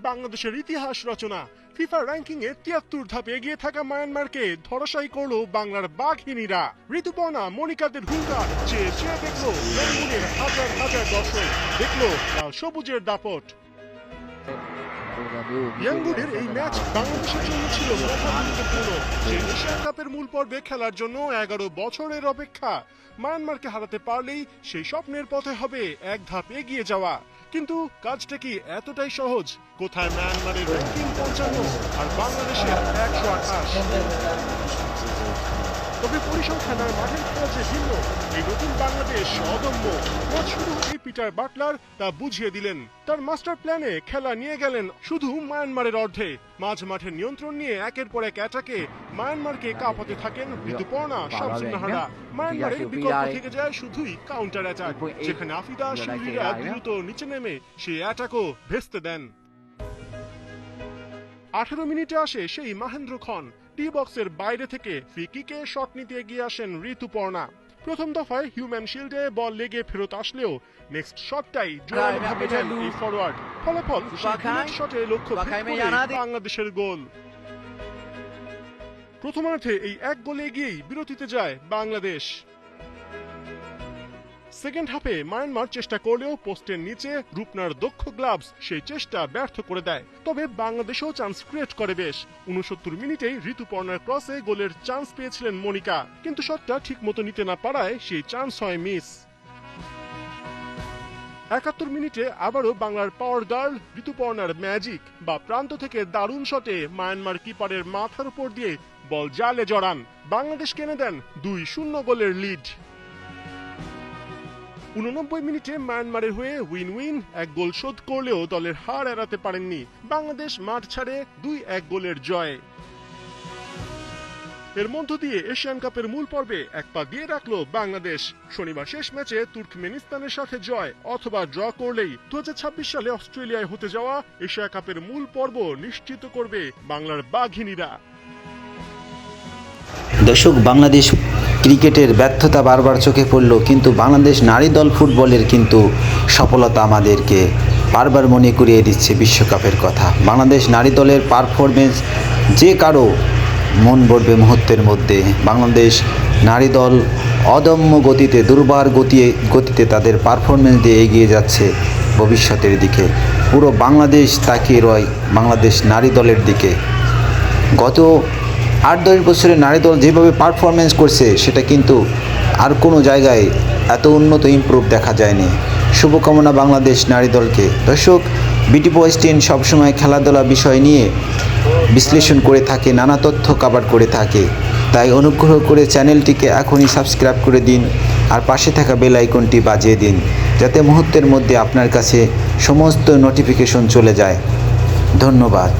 বাংলাদেশের ইতিহাস রচনা। FIFA ranking এ ৭৩ ধাপে এগিয়ে থাকা মায়ানমারকে ধরাশায়ী করলো বাংলার বাঘিনীরা। ঋতুপর্ণা মনিকাদের হুঙ্কার, চেয়ে চেয়ে দেখলো রংপুরের হাজার হাজার দর্শক, দেখলো লাল সবুজের দাপট। ইয়াঙ্গুনের এই ম্যাচ বাংলাদেশের জন্য ছিল মহাগুরুত্বপূর্ণ। সেই এশিয়া কাপের মূল পর্বে খেলার জন্য 11 বছরের অপেক্ষা। মায়ানমারকে হারাতে পারলেই সেই স্বপ্নের পথে হবে এক ধাপ এগিয়ে যাওয়া। কিন্তু কাজটা কি এতটাই সহজ? কোথায় মায়ানমারের র্যাঙ্কিং 55 আর বাংলাদেশের 128? তবে পরিসংখ্যান আর মাঠের খেলা যে ভিন্ন, এই নতুন বাংলাদেশ অদম্য। ম্যাচ শুরু হতেই পিটার বাটলার তা বুঝিয়ে দিলেন। তার মাস্টার প্ল্যানে খেলা নিয়ে গেলেন শুধু মায়ানমারের অর্ধে। মাঝ মাঠের নিয়ন্ত্রণ নিয়ে একের পর এক অ্যাটাকে মায়ানমারকে কাঁপাতে থাকেন ঋতুপর্ণা, শামসুন্নাহাররা। মায়ানমারের বিকল্প থেকে যায় শুধুই কাউন্টার অ্যাটাক, যেখানে আফিদা শিল্পীরা দ্রুত নিচে নেমে সেই অ্যাটাকও ভেস্তে দেন। 18 মিনিটে আসে সেই মহেন্দ্র খন। টি বক্সের বাইরে থেকে ফ্রি কিকে শট নিতে এগিয়ে আসেন ঋতুপর্ণা। প্রথম দফায় হিউম্যান শিল্ডে বল লেগে ফেরত আসলেও নেক্সট শটটাই জোরালোভাবে নেন এই ফরওয়ার্ড। ফলাফল শটে লক্ষ্য ভেদ করে বাংলাদেশের গোল। প্রথমার্ধে এই এক গোলে এগিয়েই বিরতিতে যায় বাংলাদেশ। সেকেন্ড হাফে মায়ানমার চেষ্টা করলেও পোস্টের নিচে রূপনার দক্ষ গ্লাভস সেই চেষ্টা ব্যর্থ করে দেয়। তবে বাংলাদেশও চান্স ক্রিয়েট করে বেশ। 69 মিনিটেই ঋতুপর্ণার ক্রসে গোলের চান্স পেয়েছিলেন মনিকা, কিন্তু শটটা ঠিক মতো নিতে না পারায় সেই চান্স হয় মিস। 71 মিনিটে আবারও বাংলার পাওয়ার গার্ল ঋতুপর্ণার ম্যাজিক বা প্রান্ত থেকে দারুণ শটে মায়ানমার কিপারের মাথার উপর দিয়ে বল জালে জড়ান। বাংলাদেশ কেনে দেন 2-0 গোলের লিড। 89 মিনিটে মায়ানমারের হয়ে উইন উইন এক গোল শোধ করলেও দলের হার এড়াতে পারেননি। বাংলাদেশ মাঠ ছাড়ে 2-1 গোলের জয়। এর মধ্য দিয়ে এশিয়ান কাপের মূল পর্বে এক পা দিয়ে রাখলো বাংলাদেশ। শনিবার শেষ ম্যাচে তুর্কমেনিস্তানের সাথে জয় অথবা ড্র করলেই 2026 সালে অস্ট্রেলিয়ায় হতে যাওয়া এশিয়া কাপের মূল পর্ব নিশ্চিত করবে বাংলার বাঘিনীরা। দর্শক, বাংলাদেশ ক্রিকেটের ব্যর্থতা বারবার চোখে পড়ল, কিন্তু বাংলাদেশ নারী দল ফুটবলের কিন্তু সফলতা আমাদেরকে বারবার মনে করিয়ে দিচ্ছে বিশ্বকাপের কথা। বাংলাদেশ নারী দলের পারফরমেন্স যে কারো মন ভরবে মুহূর্তের মধ্যে। বাংলাদেশ নারী দল অদম্য গতিতে, দুর্বার গতিতে তাদের পারফরমেন্স দিয়ে এগিয়ে যাচ্ছে ভবিষ্যতের দিকে। পুরো বাংলাদেশ তাকিয়ে রয় বাংলাদেশ নারী দলের দিকে। গত 8-10 বছরের নারী দল যেভাবে পারফরমেন্স করছে, সেটা কিন্তু আর কোনো জায়গায় এত উন্নত ইমপ্রুভ দেখা যায়নি। শুভকামনা বাংলাদেশ নারী দলকে। দর্শক, বিটি বয়েস 10 সবসময় খেলাধুলা বিষয় নিয়ে বিশ্লেষণ করে থাকে, নানা তথ্য কভার করে থাকে। তাই অনুগ্রহ করে চ্যানেলটিকে এখনই সাবস্ক্রাইব করে দিন আর পাশে থাকা বেল আইকনটি বাজিয়ে দিন, যাতে মুহূর্তের মধ্যে আপনার কাছে সমস্ত নোটিফিকেশন চলে যায়। ধন্যবাদ।